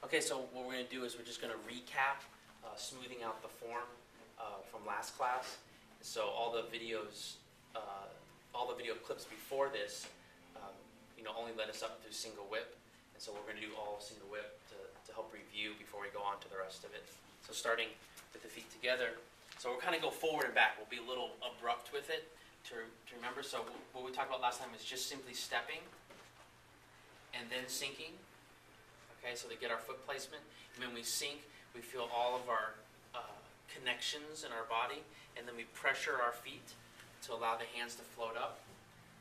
Okay, so what we're going to do is we're just going to recap smoothing out the form from last class. So all the videos, all the video clips before this, only led us up through single whip. And so we're going to do all single whip to help review before we go on to the rest of it. So starting with the feet together. So we'll kind of go forward and back. We'll be a little abrupt with it to remember. So what we talked about last time is just simply stepping and then sinking. Okay, so to get our foot placement. And when we sink, we feel all of our connections in our body, and then we pressure our feet to allow the hands to float up.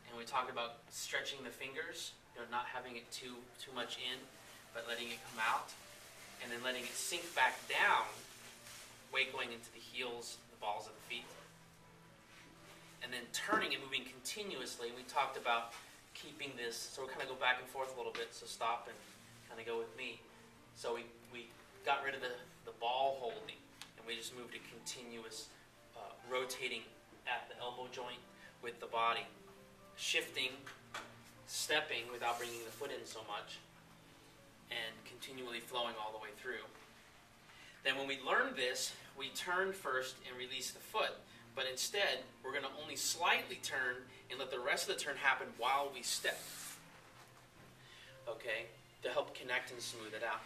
And we talked about stretching the fingers, not having it too much in, but letting it come out, and then letting it sink back down, weight going into the heels, the balls of the feet. And then turning and moving continuously. We talked about keeping this, so we'll kind of go back and forth a little bit, so stop and kind of go with me. So we got rid of the ball holding, and we just moved to continuous rotating at the elbow joint with the body, shifting, stepping without bringing the foot in so much, and continually flowing all the way through. Then when we learned this, we turned first and released the foot, but instead we're going to only slightly turn and let the rest of the turn happen while we step. Okay? To help connect and smooth it out.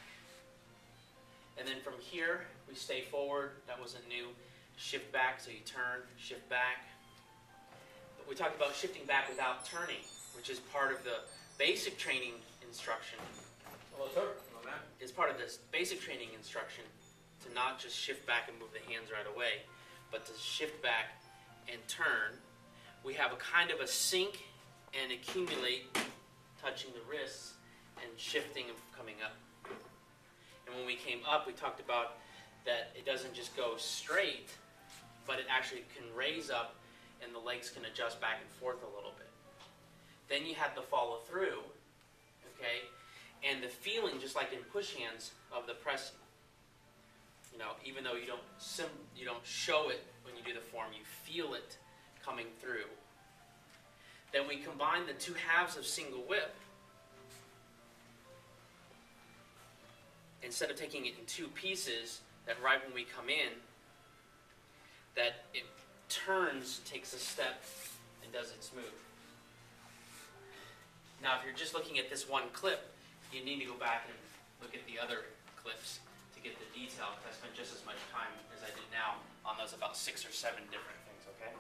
And then from here, we stay forward. That wasn't new. Shift back, so you turn, shift back. But we talked about shifting back without turning, which is part of the basic training instruction. Hello, sir. Hello, ma'am. Is part of this basic training instruction to not just shift back and move the hands right away, but to shift back and turn. We have a kind of a sink and accumulate, touching the wrists, and shifting and coming up. And when we came up, we talked about that it doesn't just go straight, but it actually can raise up and the legs can adjust back and forth a little bit. Then you had the follow through, okay? And the feeling, just like in push hands, of the pressing. Even though you don't show it when you do the form, you feel it coming through. Then we combine the two halves of single whip. Instead of taking it in two pieces, that right when we come in, that it turns, takes a step, and does it smooth. Now, if you're just looking at this one clip, you need to go back and look at the other clips to get the detail, because I spent just as much time as I did now on those about 6 or 7 different things, okay?